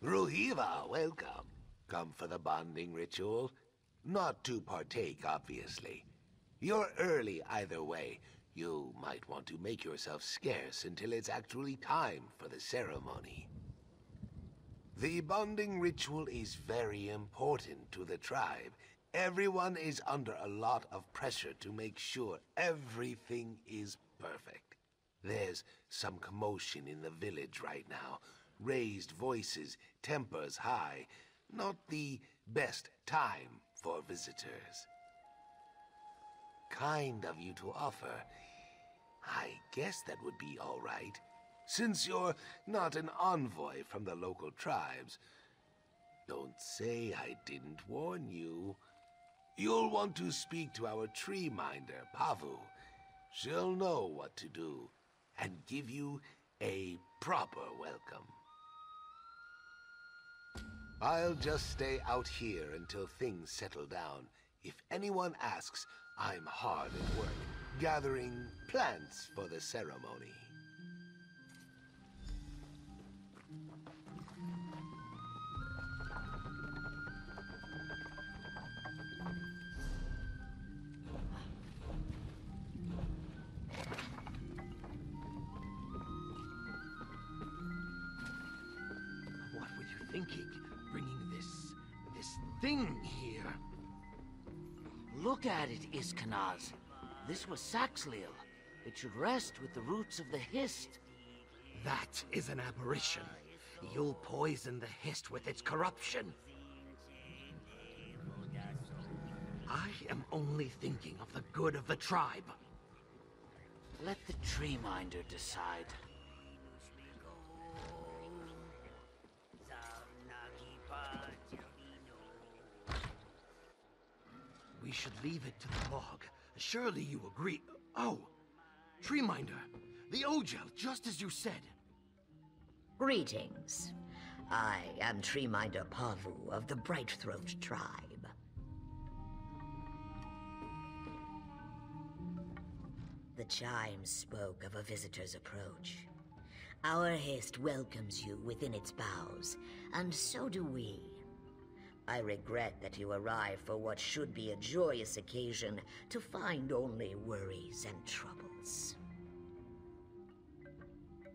Ruhiva, welcome. Come for the bonding ritual? Not to partake, obviously. You're early either way. You might want to make yourself scarce until it's actually time for the ceremony. The bonding ritual is very important to the tribe. Everyone is under a lot of pressure to make sure everything is perfect. There's some commotion in the village right now. Raised voices, tempers high. Not the best time for visitors. Kind of you to offer. I guess that would be all right, since you're not an envoy from the local tribes. Don't say I didn't warn you. You'll want to speak to our tree minder, Pavu. She'll know what to do, and give you a proper welcome. I'll just stay out here until things settle down. If anyone asks, I'm hard at work, gathering plants for the ceremony. What were you thinking, bringing this thing here? Look at it, Iskanaz. This was Saxleel. It should rest with the roots of the Hist. That is an aberration. You'll poison the Hist with its corruption. I am only thinking of the good of the tribe. Let the tree minder decide. We should leave it to the log. Surely you agree. Oh, tree minder. The Ojel, just as you said. Greetings. I am Tree Minder Pavu of the Brightthroat tribe. The chimes spoke of a visitor's approach. Our Hist welcomes you within its boughs, and so do we. I regret that you arrive for what should be a joyous occasion to find only worries and troubles.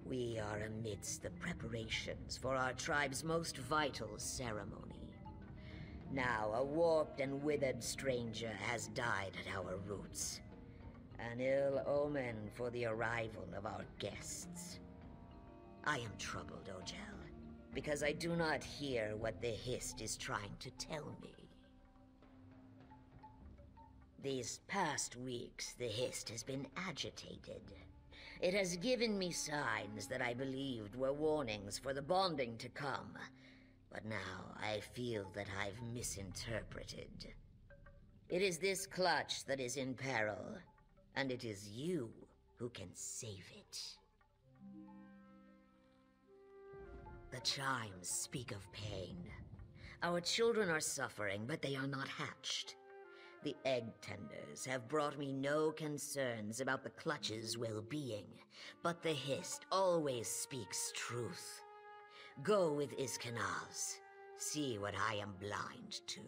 We are amidst the preparations for our tribe's most vital ceremony. Now a warped and withered stranger has died at our roots. An ill omen for the arrival of our guests. I am troubled, Ojel, because I do not hear what the Hist is trying to tell me. These past weeks, the Hist has been agitated. It has given me signs that I believed were warnings for the bonding to come. But now I feel that I've misinterpreted. It is this clutch that is in peril, and it is you who can save it. The chimes speak of pain. Our children are suffering, but they are not hatched. The egg tenders have brought me no concerns about the clutch's well-being, but the Hist always speaks truth. Go with Iskanaz. See what I am blind to.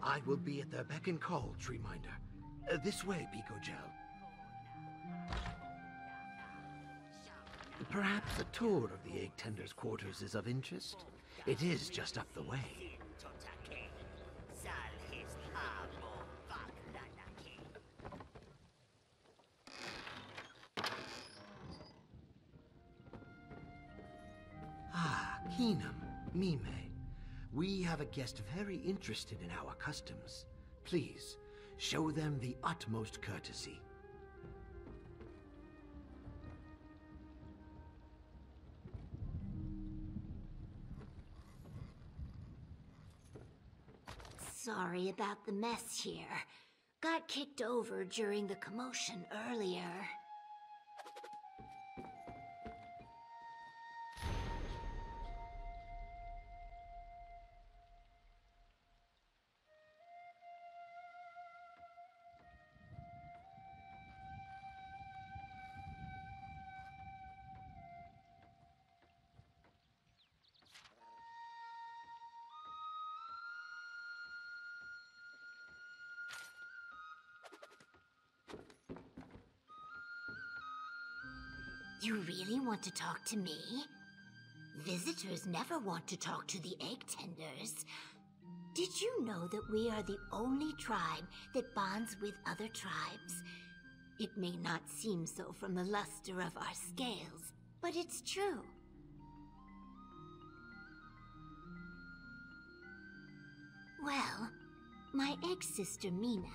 I will be at the beck and call, Tree Minder. This way, Ojel. Perhaps a tour of the Egg Tender's quarters is of interest. It is just up the way. Ah, Keenum, Mime. We have a guest very interested in our customs. Please, show them the utmost courtesy. Sorry about the mess here. Got kicked over during the commotion earlier. You really want to talk to me? Visitors never want to talk to the egg tenders. Did you know that we are the only tribe that bonds with other tribes? It may not seem so from the luster of our scales, but it's true. Well, my egg sister Mina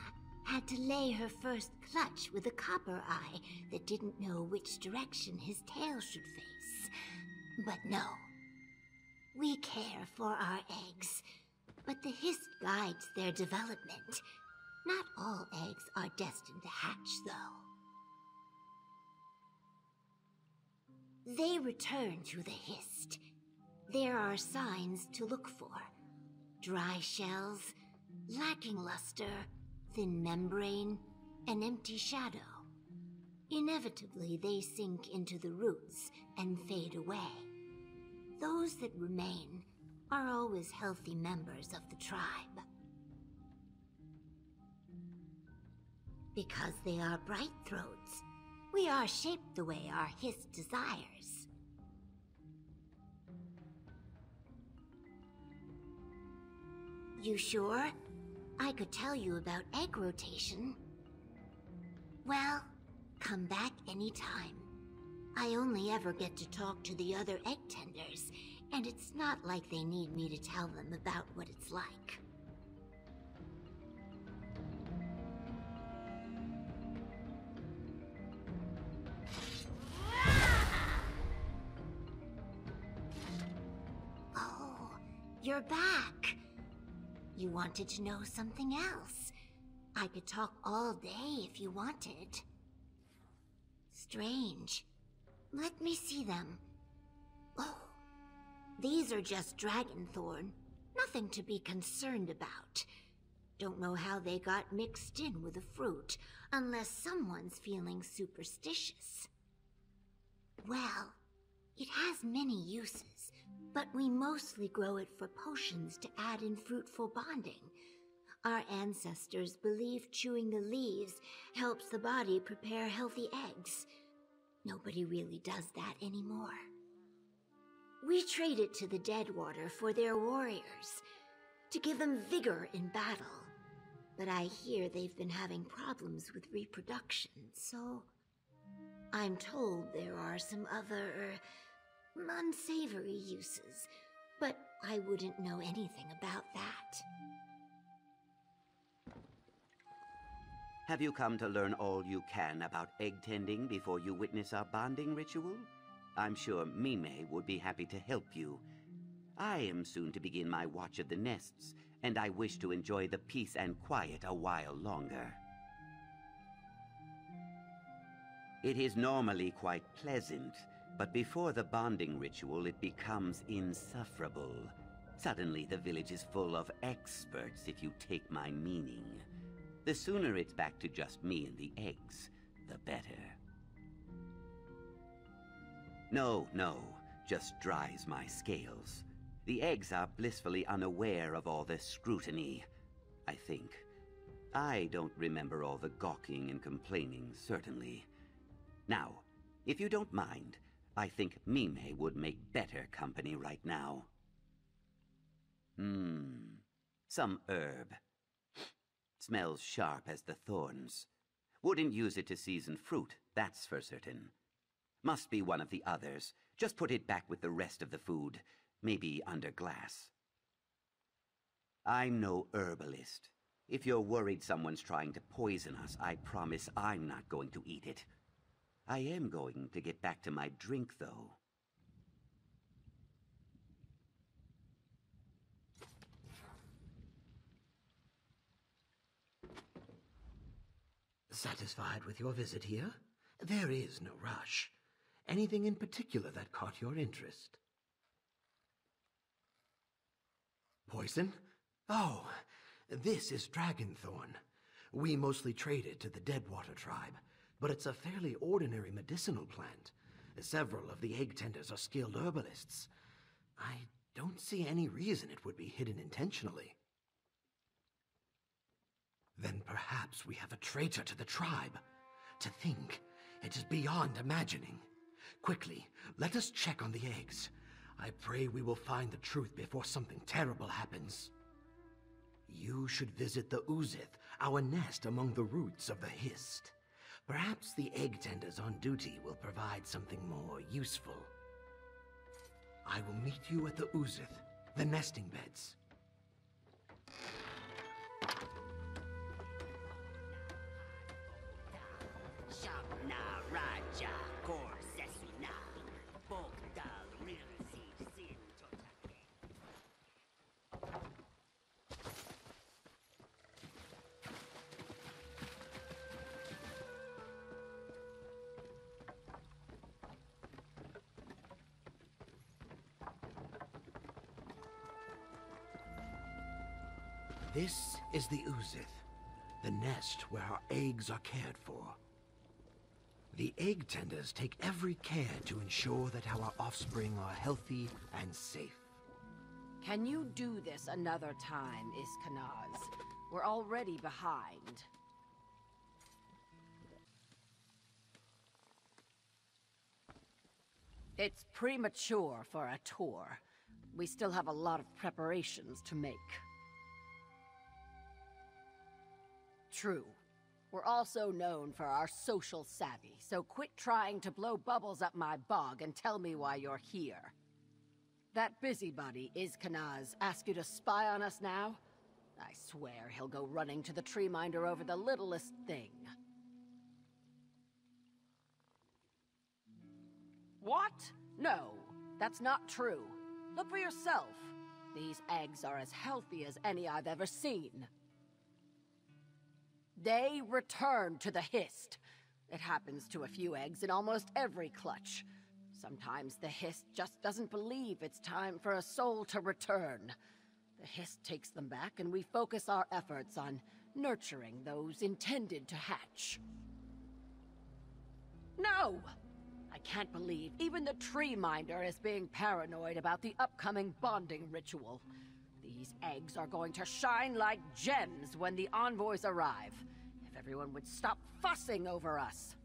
had to lay her first clutch with a copper eye that didn't know which direction his tail should face. But no, we care for our eggs, but the hist guides their development. Not all eggs are destined to hatch, though. They return to the hist. There are signs to look for. Dry shells, lacking luster, thin membrane, an empty shadow. Inevitably, they sink into the roots and fade away. Those that remain are always healthy members of the tribe. Because they are bright throats, we are shaped the way our hist desires. You sure? I could tell you about egg rotation. Well, come back anytime. I only ever get to talk to the other egg tenders, and it's not like they need me to tell them about what it's like. Oh, you're back. You wanted to know something else. I could talk all day if you wanted. Strange. Let me see them. Oh, these are just dragonthorn. Nothing to be concerned about. Don't know how they got mixed in with the fruit, unless someone's feeling superstitious. Well, it has many uses, but we mostly grow it for potions to add in fruitful bonding. Our ancestors believed chewing the leaves helps the body prepare healthy eggs. Nobody really does that anymore. We trade it to the Deadwater for their warriors, to give them vigor in battle. But I hear they've been having problems with reproduction, so I'm told there are some other unsavory uses, but I wouldn't know anything about that. Have you come to learn all you can about egg tending before you witness our bonding ritual? I'm sure Mime would be happy to help you. I am soon to begin my watch of the nests, and I wish to enjoy the peace and quiet a while longer. It is normally quite pleasant, but before the bonding ritual it becomes insufferable. Suddenly the village is full of experts, if you take my meaning. The sooner it's back to just me and the eggs, the better. No, just dries my scales. The eggs are blissfully unaware of all this scrutiny, I think. I don't remember all the gawking and complaining, certainly. Now, if you don't mind, I think Mime would make better company right now. Some herb. Smells sharp as the thorns. Wouldn't use it to season fruit, that's for certain. Must be one of the others. Just put it back with the rest of the food. Maybe under glass. I'm no herbalist. If you're worried someone's trying to poison us, I promise I'm not going to eat it. I am going to get back to my drink, though. Satisfied with your visit here? There is no rush. Anything in particular that caught your interest? Poison? Oh, this is dragonthorn. We mostly trade it to the Deadwater tribe, but it's a fairly ordinary medicinal plant. Several of the egg tenders are skilled herbalists. I don't see any reason it would be hidden intentionally. Then perhaps we have a traitor to the tribe. To think, it is beyond imagining. Quickly, let us check on the eggs. I pray we will find the truth before something terrible happens. You should visit the Uzith, our nest among the roots of the Hist. Perhaps the egg tenders on duty will provide something more useful. I will meet you at the Uzith, the nesting beds. This is the Uzith, the nest where our eggs are cared for. The egg tenders take every care to ensure that our offspring are healthy and safe. Can you do this another time, Iskanaz? We're already behind. It's premature for a tour. We still have a lot of preparations to make. True. We're also known for our social savvy, so quit trying to blow bubbles up my bog and tell me why you're here. That busybody, Iskanaz, ask you to spy on us now? I swear he'll go running to the Treeminder over the littlest thing. What? No, that's not true. Look for yourself. These eggs are as healthy as any I've ever seen. They return to the Hist. It happens to a few eggs in almost every clutch. Sometimes the Hist just doesn't believe it's time for a soul to return. The Hist takes them back, and we focus our efforts on nurturing those intended to hatch. No! I can't believe even the Treeminder is being paranoid about the upcoming bonding ritual. These eggs are going to shine like gems when the envoys arrive. If everyone would stop fussing over us.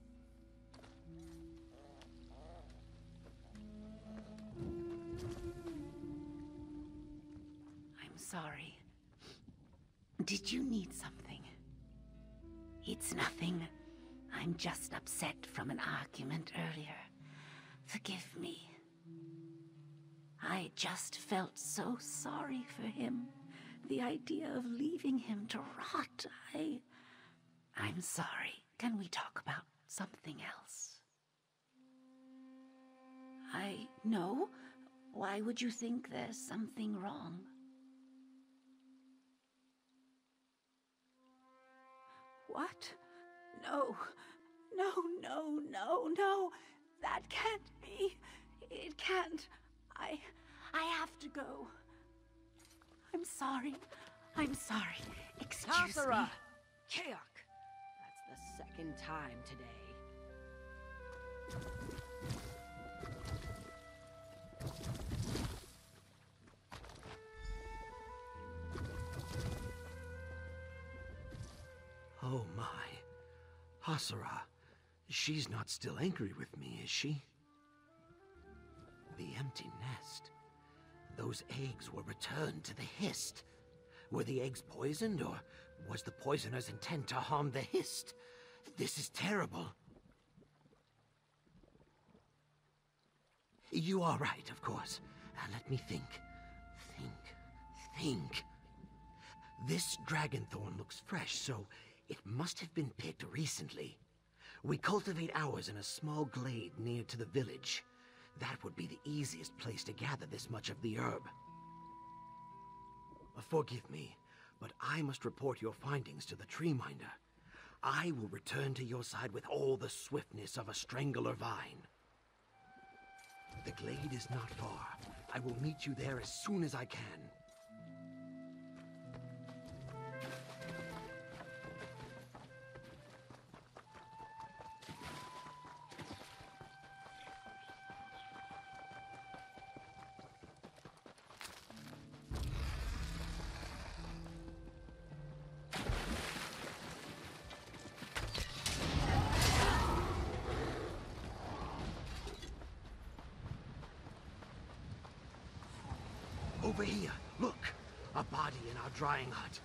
I'm sorry. Did you need something? It's nothing. I'm just upset from an argument earlier. Forgive me. I just felt so sorry for him. The idea of leaving him to rot, I'm sorry. Can we talk about something else? No. Why would you think there's something wrong? What? No. No. That can't be. It can't. I have to go. I'm sorry. Excuse Tathara! me. Kaok! That's the second time today. Oh my. Hasara. She's not still angry with me, is she? The empty nest. Those eggs were returned to the Hist. Were the eggs poisoned, or was the poisoner's intent to harm the Hist? This is terrible. You are right, of course. Let me think. Think. This dragonthorn looks fresh, so it must have been picked recently. We cultivate ours in a small glade near to the village. That would be the easiest place to gather this much of the herb. Forgive me, but I must report your findings to the Treeminder. I will return to your side with all the swiftness of a strangler vine. The glade is not far. I will meet you there as soon as I can. Over here, look! A body in our drying hut.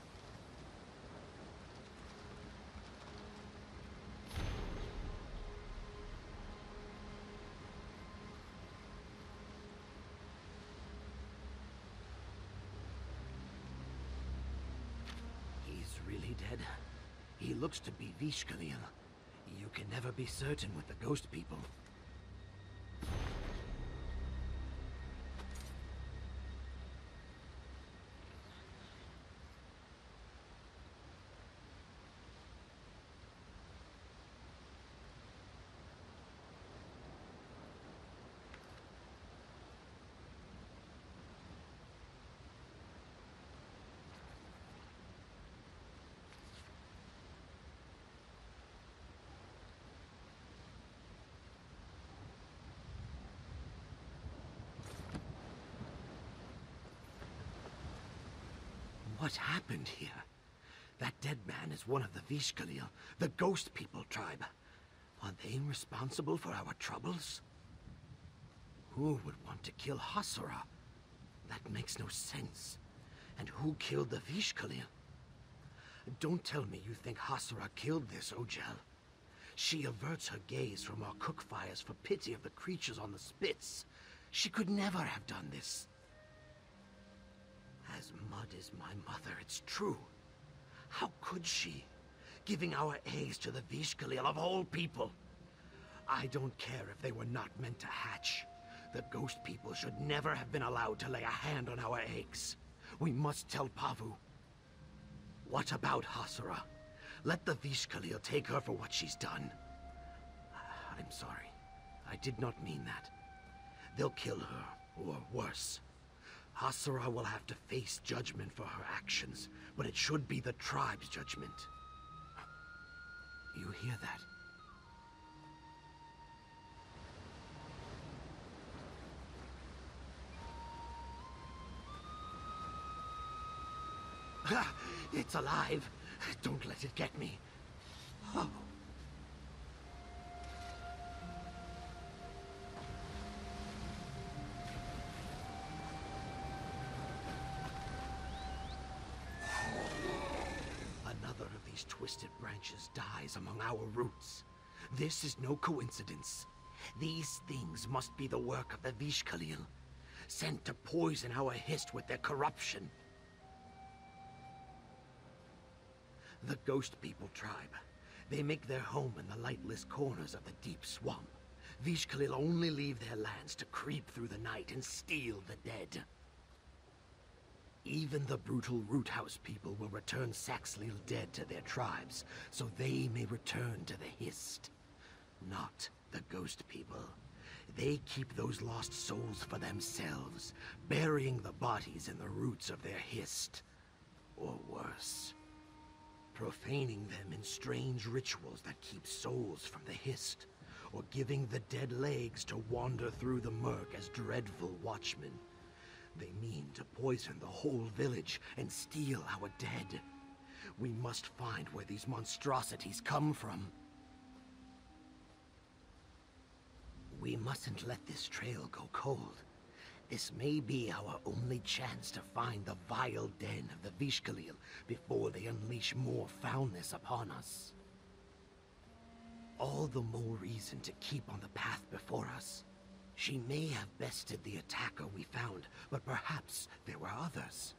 He's really dead. He looks to be Vishkaliel. You can never be certain with the ghost people. What happened here? That dead man is one of the Vishkaliel, the Ghost People tribe. Are they responsible for our troubles? Who would want to kill Hasura? That makes no sense. And who killed the Vishkaliel? Don't tell me you think Hasura killed this Ojel. She averts her gaze from our cook fires for pity of the creatures on the spits. She could never have done this. As mud is my mother, it's true. How could she? Giving our eggs to the Vishkaliel of all people. I don't care if they were not meant to hatch. The ghost people should never have been allowed to lay a hand on our eggs. We must tell Pavu. What about Hasura? Let the Vishkaliel take her for what she's done. I'm sorry. I did not mean that. They'll kill her, or worse. Hasura will have to face judgment for her actions, but it should be the tribe's judgment. You hear that? It's alive. Don't let it get me. Oh. Another of these twisted branches dies among our roots. This is no coincidence. These things must be the work of the Vishkaliel, sent to poison our Hist with their corruption. The Ghost People tribe. They make their home in the lightless corners of the deep swamp. Vishkaliel only leave their lands to creep through the night and steal the dead. Even the brutal Root House people will return Saxhleel dead to their tribes, so they may return to the Hist. Not the Ghost People. They keep those lost souls for themselves, burying the bodies in the roots of their Hist. Or worse, profaning them in strange rituals that keep souls from the Hist, or giving the dead legs to wander through the murk as dreadful watchmen. They mean to poison the whole village and steal our dead. We must find where these monstrosities come from. We mustn't let this trail go cold. This may be our only chance to find the vile den of the Vishkaliel before they unleash more foulness upon us. All the more reason to keep on the path before us. She may have bested the attacker we found, but perhaps there were others.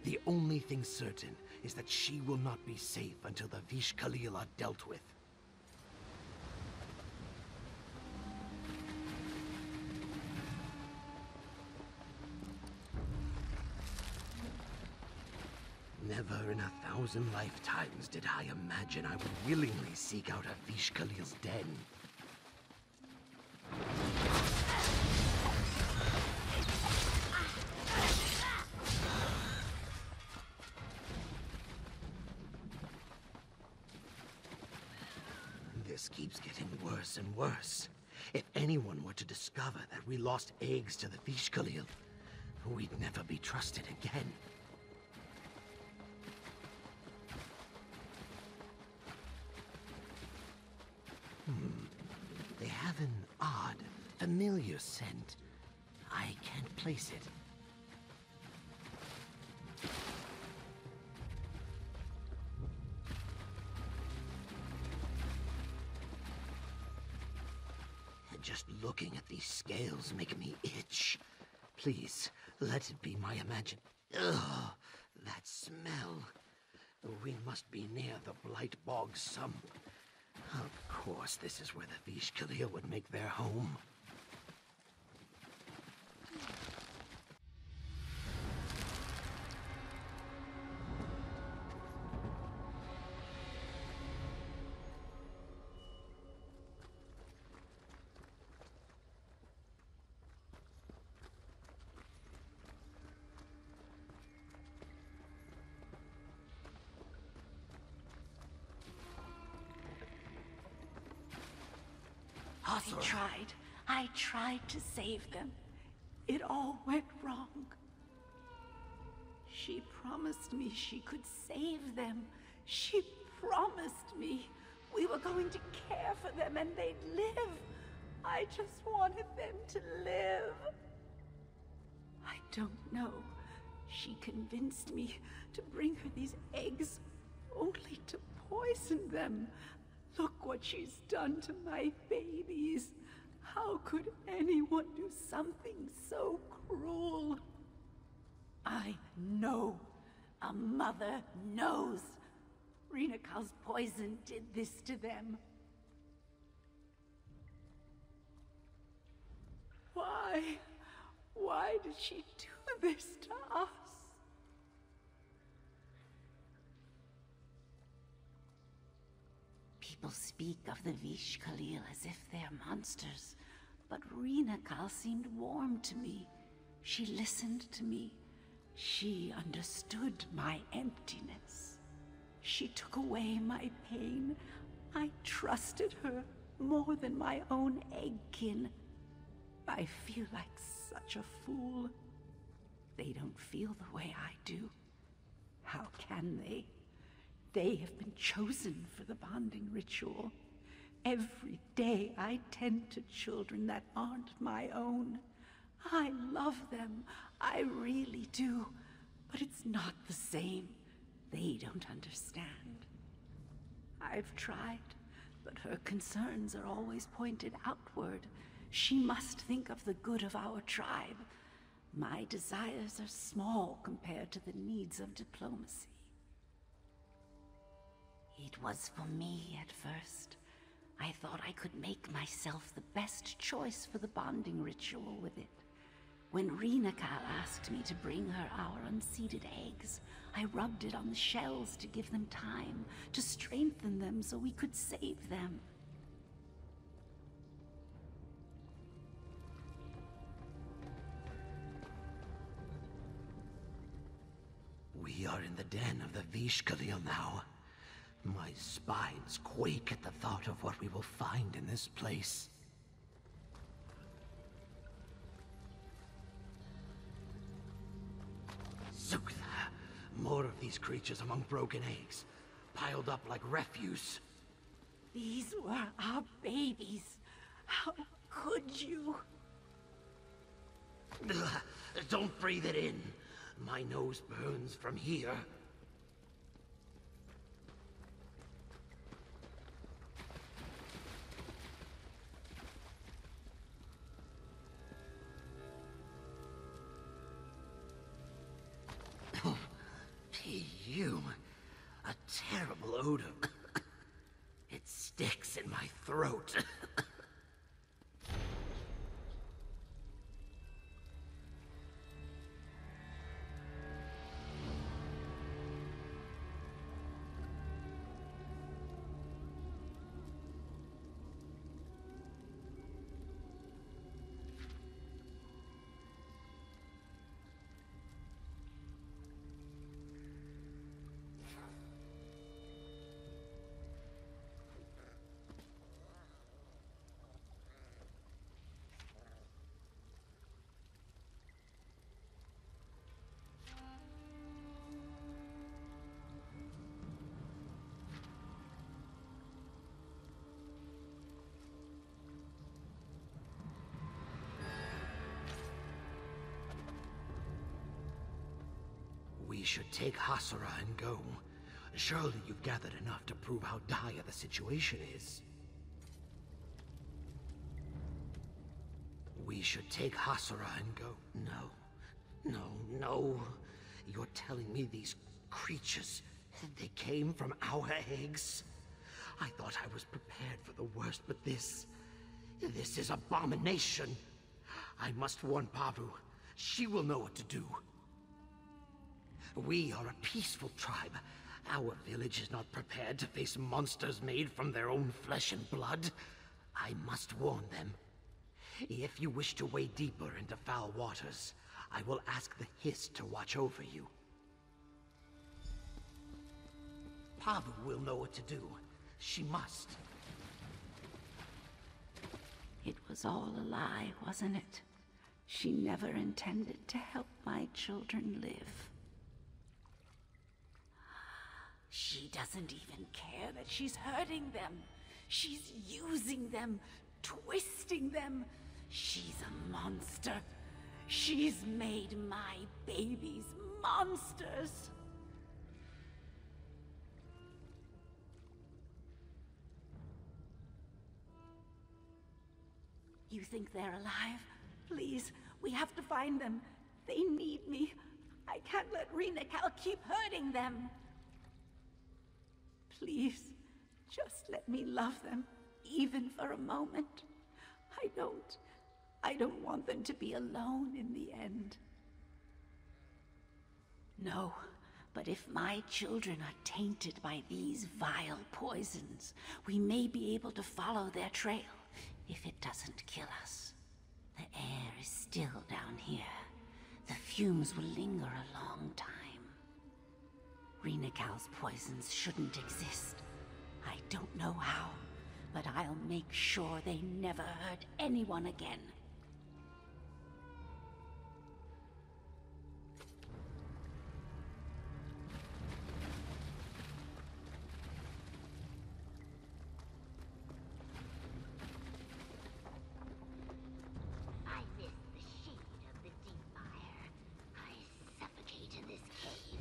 The only thing certain is that she will not be safe until the Vishkaliel are dealt with. Never in 1,000 lifetimes did I imagine I would willingly seek out a Vishkaliel's den. This keeps getting worse and worse. If anyone were to discover that we lost eggs to the Vishkaliel, we'd never be trusted again. They have an odd, familiar scent. I can't place it. Just looking at these scales make me itch. Please, let it be my imagine. Ugh, that smell. We must be near the Blight Bog some. Of course, this is where the Vishkalia would make their home. I tried to save them. It all went wrong. She promised me she could save them. She promised me we were going to care for them and they'd live. I just wanted them to live. I don't know. She convinced me to bring her these eggs only to poison them. Look what she's done to my babies. How could anyone do something so cruel? I know. A mother knows. Rinakal's poison did this to them. Why? Why did she do this to us? People speak of the Vishkalil as if they're monsters, but Rinakal seemed warm to me. She listened to me. She understood my emptiness. She took away my pain. I trusted her more than my own eggkin. I feel like such a fool. They don't feel the way I do. How can they? They have been chosen for the bonding ritual. Every day I tend to children that aren't my own. I love them, I really do. But it's not the same. They don't understand. I've tried, but her concerns are always pointed outward. She must think of the good of our tribe. My desires are small compared to the needs of diplomacy. It was for me at first. I thought I could make myself the best choice for the bonding ritual with it. When Rinakal asked me to bring her our unseeded eggs, I rubbed it on the shells to give them time, to strengthen them so we could save them. We are in the den of the Vishkalil now. My spines quake at the thought of what we will find in this place. Zuktha! More of these creatures among broken eggs, piled up like refuse. These were our babies. How could you? Ugh, don't breathe it in. My nose burns from here. A terrible odor. It sticks in my throat. We should take Hasura and go. Surely you've gathered enough to prove how dire the situation is. We should take Hasura and go... No. You're telling me these creatures, they came from our eggs? I thought I was prepared for the worst, but this is abomination. I must warn Pavu. She will know what to do. We are a peaceful tribe. Our village is not prepared to face monsters made from their own flesh and blood. I must warn them. If you wish to wade deeper into foul waters, I will ask the Hiss to watch over you. Pavu will know what to do. She must. It was all a lie, wasn't it? She never intended to help my children live. She doesn't even care that she's hurting them. She's using them, twisting them. She's a monster. She's made my babies monsters. You think they're alive? Please, we have to find them. They need me. I can't let Reenacal keep hurting them. Please, just let me love them, even for a moment. I don't want them to be alone in the end. No, but if my children are tainted by these vile poisons, we may be able to follow their trail. If it doesn't kill us, the air is still down here. The fumes will linger a long time. Reenacal's poisons shouldn't exist. I don't know how, but I'll make sure they never hurt anyone again. I miss the shade of the deep mire. I suffocate in this cave.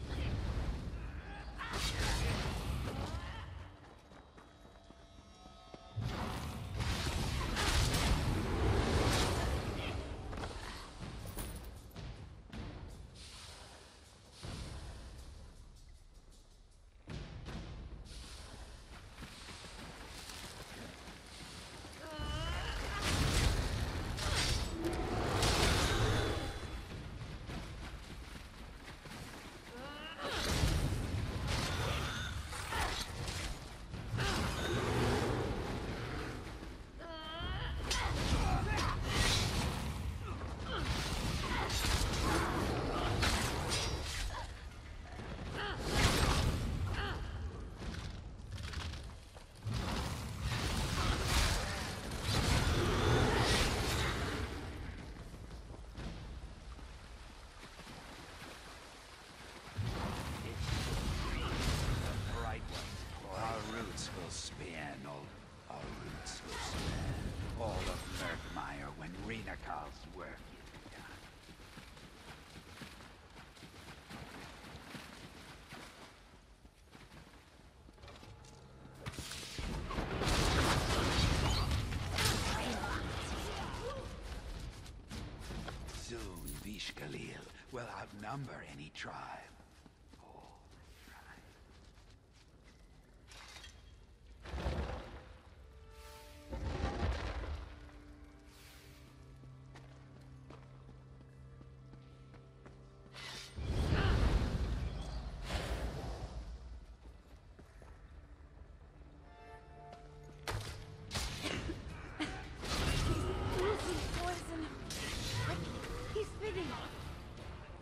All of Murkmire when Reenacal's work is done. Soon Vishkalil will outnumber any tribe.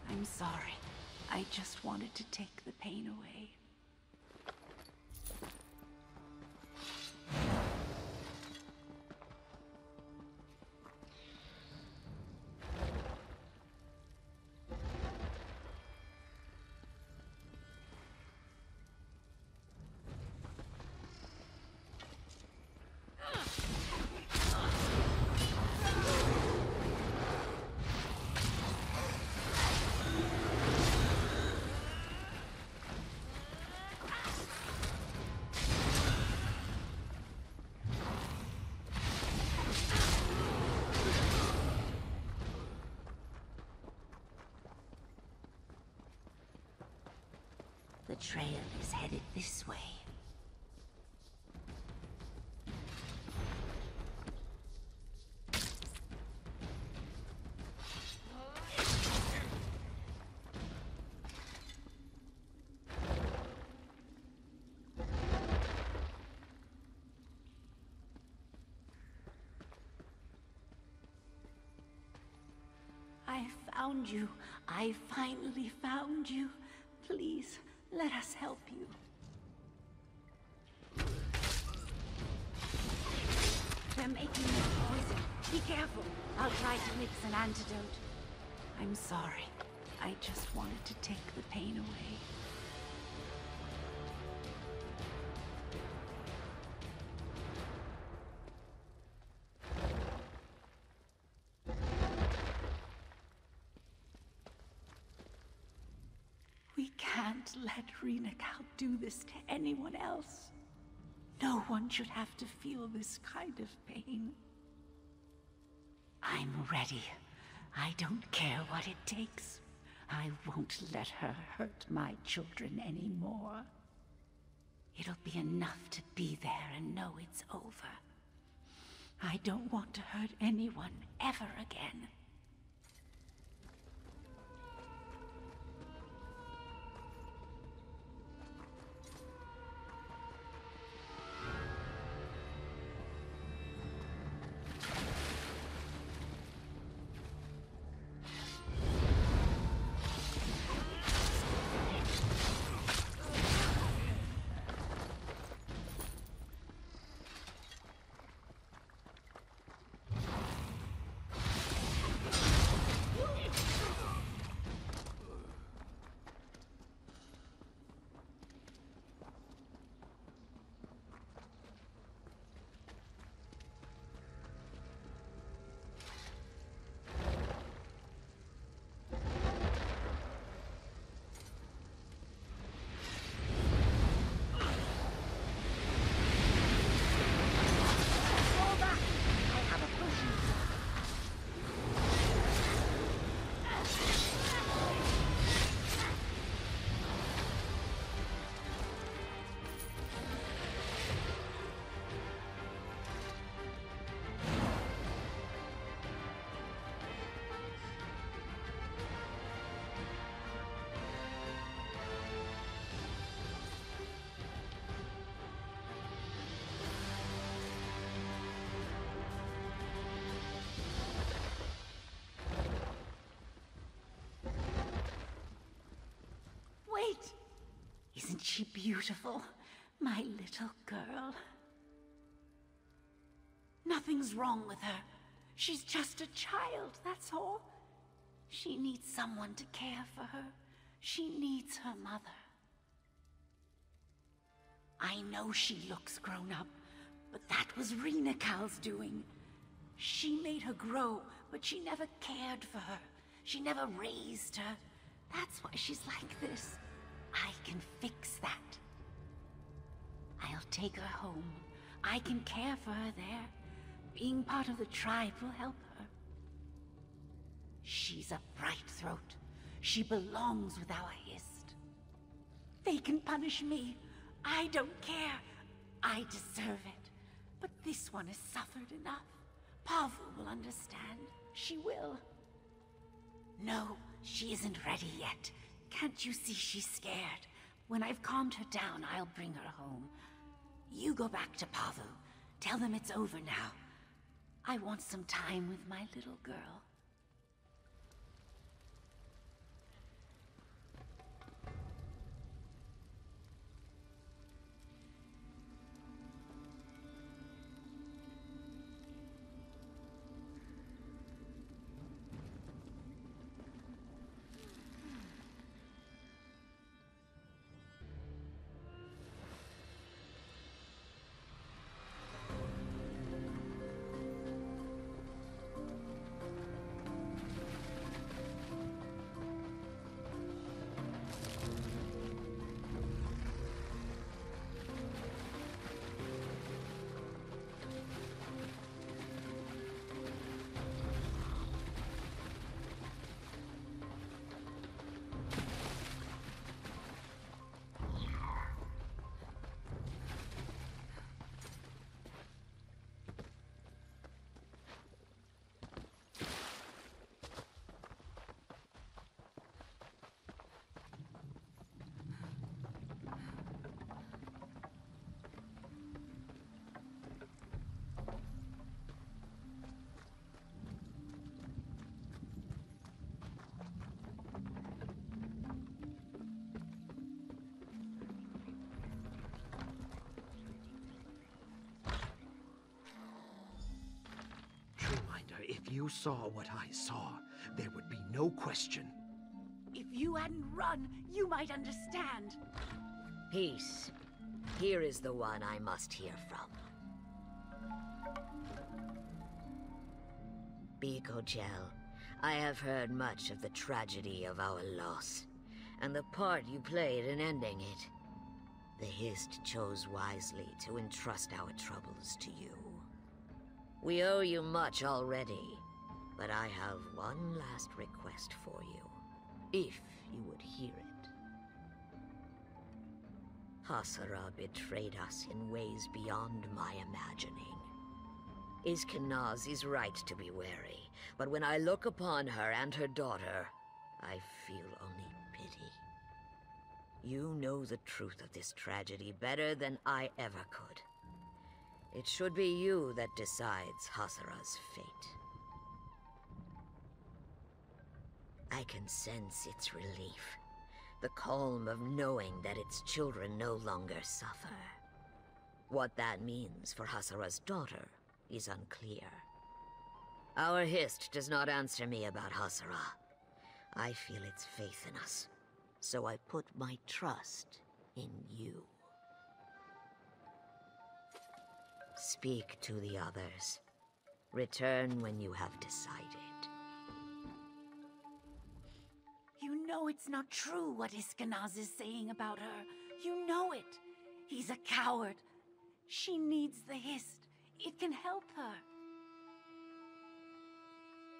I'm sorry. I just wanted to take the pain away. trail is headed this way. I found you. I finally found you. Please, let us help you. They're making me poison. Be careful. I'll try to mix an antidote. I'm sorry. I just wanted to take the pain away. We can't let Reenacal do this to anyone else. No one should have to feel this kind of pain. I'm ready. I don't care what it takes. I won't let her hurt my children anymore. It'll be enough to be there and know it's over. I don't want to hurt anyone ever again. Wait! Isn't she beautiful? My little girl. Nothing's wrong with her. She's just a child, that's all. She needs someone to care for her. She needs her mother. I know she looks grown up, but that was Reenacal's doing. She made her grow, but she never cared for her. She never raised her. That's why she's like this. I can fix that. I'll take her home. I can care for her there. Being part of the tribe will help her. She's a bright throat. She belongs with our Hist. They can punish me. I don't care. I deserve it. But this one has suffered enough. Pavu will understand. She will. No, she isn't ready yet. Can't you see she's scared? When I've calmed her down, I'll bring her home. You go back to Pavu. Tell them it's over now. I want some time with my little girl. you saw what I saw, there would be no question. If you hadn't run, you might understand. Peace. Here is the one I must hear from. Biko-Gel, I have heard much of the tragedy of our loss, and the part you played in ending it. The Hist chose wisely to entrust our troubles to you. We owe you much already, but I have one last request for you, if you would hear it. Hasara betrayed us in ways beyond my imagining. Iskanaz is right to be wary, but when I look upon her and her daughter, I feel only pity. You know the truth of this tragedy better than I ever could. It should be you that decides Hasara's fate. I can sense its relief, the calm of knowing that its children no longer suffer. What that means for Hasara's daughter is unclear. Our Hist does not answer me about Hasara. I feel its faith in us, so I put my trust in you. Speak to the others. Return when you have decided. You know it's not true what Iskanaz is saying about her. You know it. He's a coward. She needs the Hist. It can help her.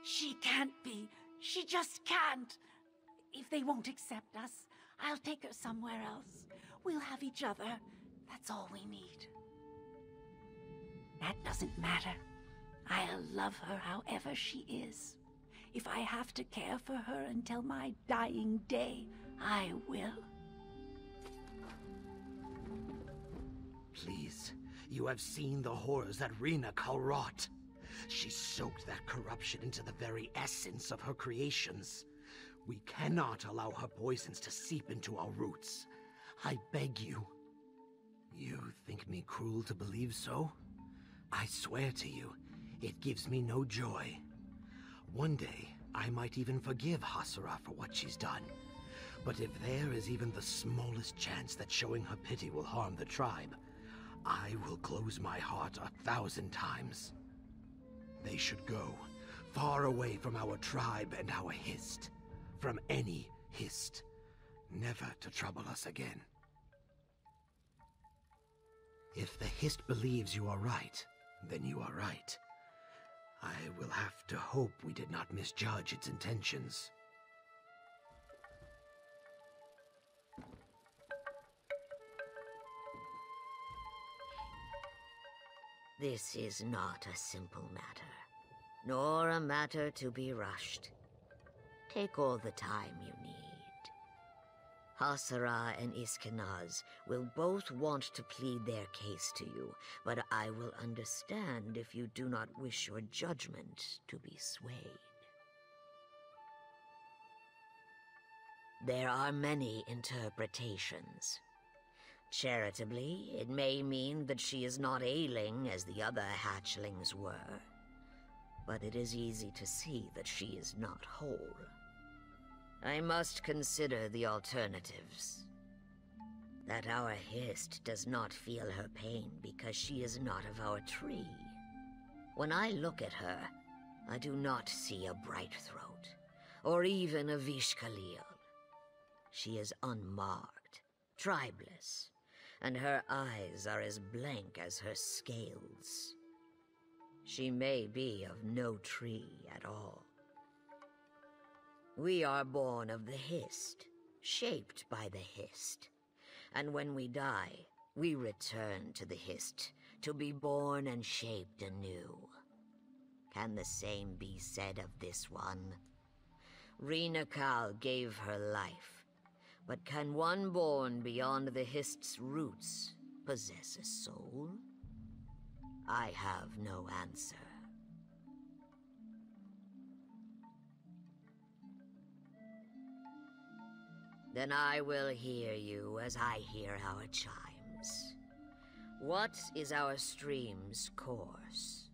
She can't be. She just can't. If they won't accept us, I'll take her somewhere else. We'll have each other. That's all we need. That doesn't matter. I'll love her however she is. If I have to care for her until my dying day, I will. Please, you have seen the horrors that Rina-Kal wrought. She soaked that corruption into the very essence of her creations. We cannot allow her poisons to seep into our roots. I beg you. You think me cruel to believe so? I swear to you, it gives me no joy. One day, I might even forgive Hasara for what she's done. But if there is even the smallest chance that showing her pity will harm the tribe, I will close my heart 1,000 times. They should go, far away from our tribe and our Hist. From any Hist. Never to trouble us again. If the Hist believes you are right, then you are right. I will have to hope we did not misjudge its intentions. This is not a simple matter, nor a matter to be rushed. Take all the time you need. Hasara and Iskanaz will both want to plead their case to you, but I will understand if you do not wish your judgment to be swayed. There are many interpretations. Charitably, it may mean that she is not ailing as the other hatchlings were, but it is easy to see that she is not whole. I must consider the alternatives. That our Hist does not feel her pain because she is not of our tree. When I look at her, I do not see a bright throat, or even a Vishkalil. She is unmarked, tribeless, and her eyes are as blank as her scales. She may be of no tree at all. We are born of the Hist, shaped by the Hist. And when we die, we return to the Hist, to be born and shaped anew. Can the same be said of this one? Rina-Kal gave her life, but can one born beyond the Hist's roots possess a soul? I have no answer. Then I will hear you as I hear our chimes. What is our stream's course?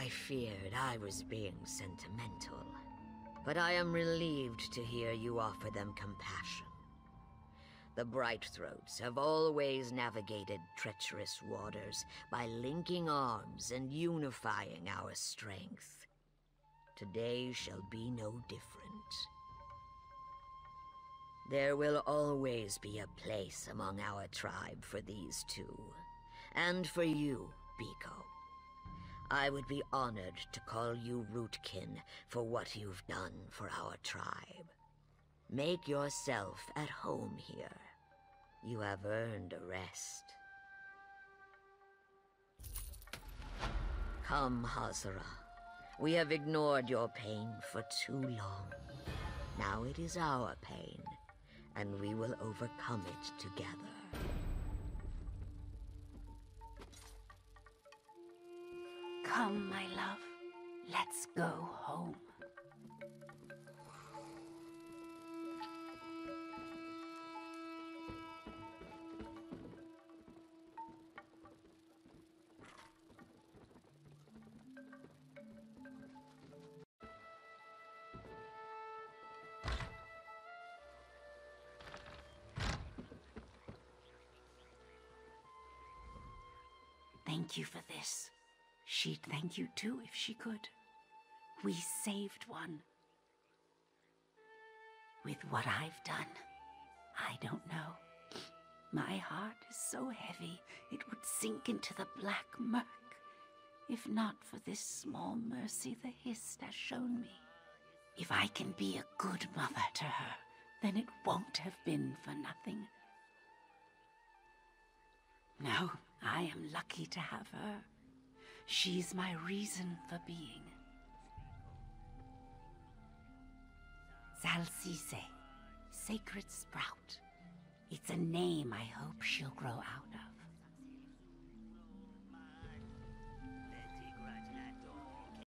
I feared I was being sentimental, but I am relieved to hear you offer them compassion. The Brightthroats have always navigated treacherous waters by linking arms and unifying our strength. Today shall be no different. There will always be a place among our tribe for these two, and for you, Biko. I would be honored to call you Rootkin for what you've done for our tribe. Make yourself at home here. You have earned a rest. Come, Hazara. We have ignored your pain for too long. Now it is our pain, and we will overcome it together. Come, my love. Let's go home. Thank you for this. She'd thank you too if she could. We saved one. With what I've done, I don't know. My heart is so heavy it would sink into the black murk, if not for this small mercy the Hist has shown me. If I can be a good mother to her, then it won't have been for nothing. No, I am lucky to have her. She's my reason for being. Zalcise, Sacred Sprout. It's a name I hope she'll grow out of.